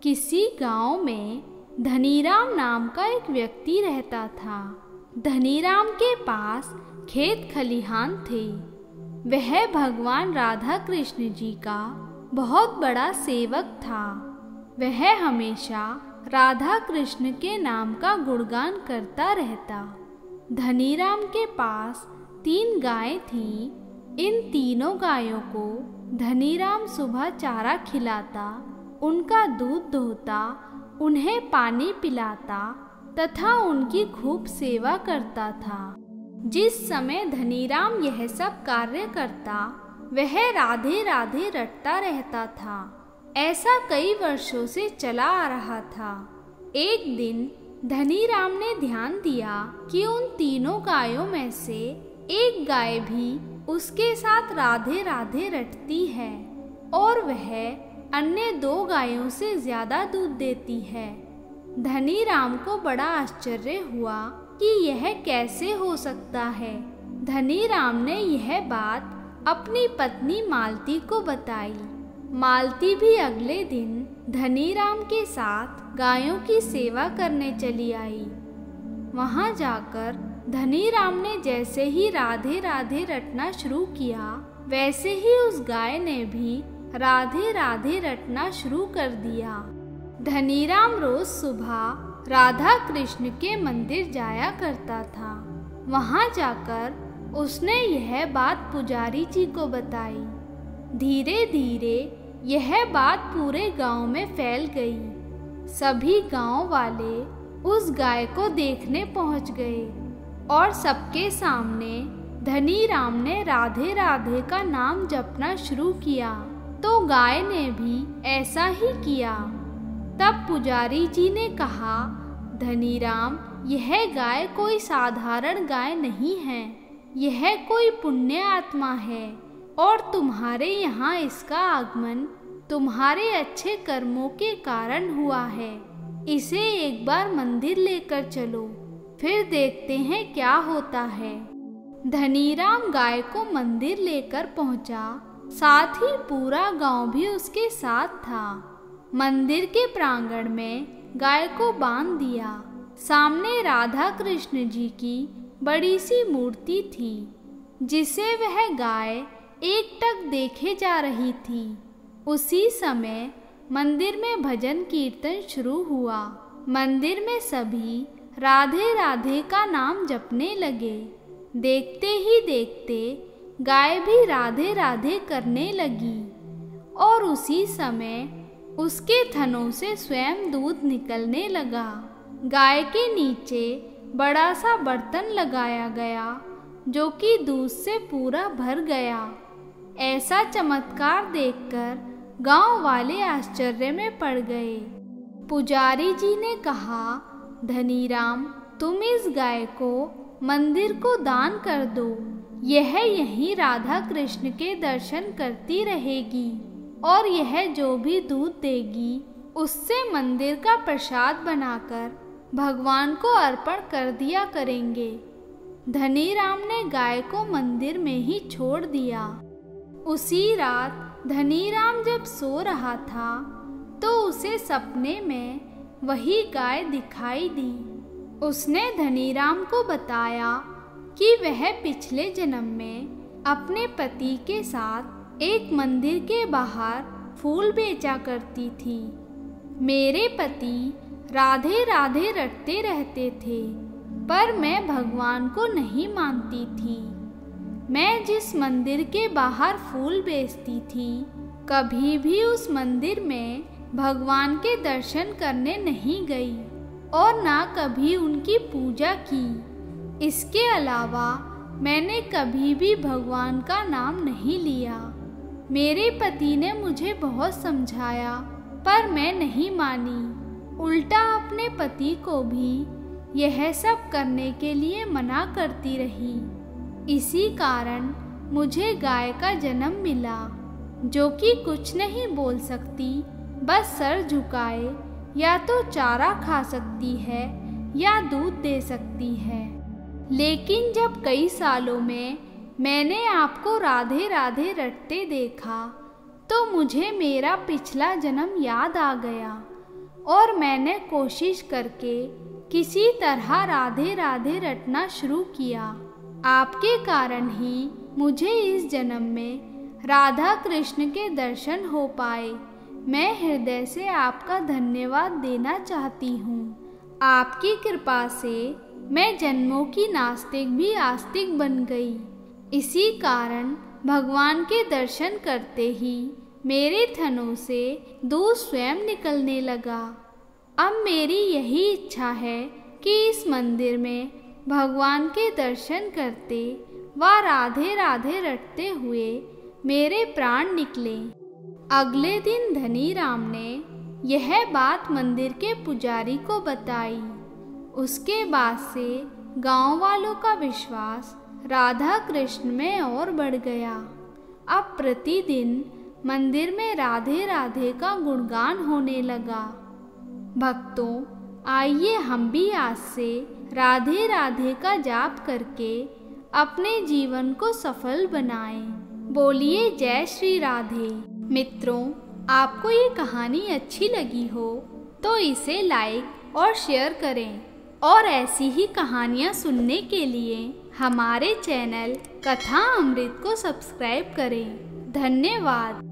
किसी गांव में धनीराम नाम का एक व्यक्ति रहता था। धनीराम के पास खेत खलिहान थे। वह भगवान राधा कृष्ण जी का बहुत बड़ा सेवक था। वह हमेशा राधा कृष्ण के नाम का गुणगान करता रहता। धनीराम के पास 3 गायें थीं। इन तीनों गायों को धनीराम सुबह चारा खिलाता, उनका दूध दोहता, उन्हें पानी पिलाता तथा उनकी खूब सेवा करता था। जिस समय धनीराम यह सब कार्य करता, वह राधे राधे रटता रहता था। ऐसा कई वर्षों से चला आ रहा था। एक दिन धनीराम ने ध्यान दिया कि उन तीनों गायों में से एक गाय भी उसके साथ राधे राधे रटती है और वह अन्य 2 गायों से ज्यादा दूध देती है। धनीराम को बड़ा आश्चर्य हुआ कि यह कैसे हो सकता है। धनीराम ने यह बात अपनी पत्नी मालती को बताई। मालती भी अगले दिन धनीराम के साथ गायों की सेवा करने चली आई। वहां जाकर धनीराम ने जैसे ही राधे राधे रटना शुरू किया, वैसे ही उस गाय ने भी राधे राधे रटना शुरू कर दिया। धनीराम रोज सुबह राधा कृष्ण के मंदिर जाया करता था। वहां जाकर उसने यह बात पुजारी जी को बताई। धीरे धीरे यह बात पूरे गांव में फैल गई। सभी गांव वाले उस गाय को देखने पहुंच गए और सबके सामने धनीराम ने राधे राधे का नाम जपना शुरू किया, तो गाय ने भी ऐसा ही किया। तब पुजारी जी ने कहा, धनीराम, यह गाय कोई साधारण गाय नहीं है, यह कोई पुण्य आत्मा है और तुम्हारे यहाँ इसका आगमन तुम्हारे अच्छे कर्मों के कारण हुआ है। इसे एक बार मंदिर लेकर चलो, फिर देखते हैं क्या होता है। धनीराम गाय को मंदिर लेकर पहुंचा, साथ ही पूरा गांव भी उसके साथ था। मंदिर के प्रांगण में गाय को बांध दिया। सामने राधा कृष्ण जी की बड़ी सी मूर्ति थी, जिसे वह गाय एकटक देखे जा रही थी। उसी समय मंदिर में भजन कीर्तन शुरू हुआ। मंदिर में सभी राधे राधे का नाम जपने लगे। देखते ही देखते गाय भी राधे राधे करने लगी और उसी समय उसके थनों से स्वयं दूध निकलने लगा। गाय के नीचे बड़ा सा बर्तन लगाया गया, जो कि दूध से पूरा भर गया। ऐसा चमत्कार देखकर गांव वाले आश्चर्य में पड़ गए। पुजारी जी ने कहा, धनीराम, तुम इस गाय को मंदिर को दान कर दो। यह यहीं राधा कृष्ण के दर्शन करती रहेगी और यह जो भी दूध देगी, उससे मंदिर का प्रसाद बनाकर भगवान को अर्पण कर दिया करेंगे। धनीराम ने गाय को मंदिर में ही छोड़ दिया। उसी रात धनीराम जब सो रहा था, तो उसे सपने में वही गाय दिखाई दी। उसने धनीराम को बताया कि वह पिछले जन्म में अपने पति के साथ एक मंदिर के बाहर फूल बेचा करती थी। मेरे पति राधे राधे रटते रहते थे, पर मैं भगवान को नहीं मानती थी। मैं जिस मंदिर के बाहर फूल बेचती थी, कभी भी उस मंदिर में भगवान के दर्शन करने नहीं गई और ना कभी उनकी पूजा की। इसके अलावा मैंने कभी भी भगवान का नाम नहीं लिया। मेरे पति ने मुझे बहुत समझाया, पर मैं नहीं मानी। उल्टा अपने पति को भी यह सब करने के लिए मना करती रही। इसी कारण मुझे गाय का जन्म मिला, जो कि कुछ नहीं बोल सकती, बस सर झुकाए या तो चारा खा सकती है या दूध दे सकती है। लेकिन जब कई सालों में मैंने आपको राधे राधे रटते देखा, तो मुझे मेरा पिछला जन्म याद आ गया और मैंने कोशिश करके किसी तरह राधे राधे रटना शुरू किया। आपके कारण ही मुझे इस जन्म में राधा कृष्ण के दर्शन हो पाए। मैं हृदय से आपका धन्यवाद देना चाहती हूँ। आपकी कृपा से मैं जन्मों की नास्तिक भी आस्तिक बन गई। इसी कारण भगवान के दर्शन करते ही मेरे थनों से दूध स्वयं निकलने लगा। अब मेरी यही इच्छा है कि इस मंदिर में भगवान के दर्शन करते व राधे राधे रटते हुए मेरे प्राण निकले। अगले दिन धनीराम ने यह बात मंदिर के पुजारी को बताई। उसके बाद से गांव वालों का विश्वास राधा कृष्ण में और बढ़ गया। अब प्रतिदिन मंदिर में राधे राधे का गुणगान होने लगा। भक्तों, आइए हम भी आज से राधे राधे का जाप करके अपने जीवन को सफल बनाएं। बोलिए जय श्री राधे। मित्रों, आपको ये कहानी अच्छी लगी हो तो इसे लाइक और शेयर करें और ऐसी ही कहानियाँ सुनने के लिए हमारे चैनल कथा अमृत को सब्सक्राइब करें। धन्यवाद।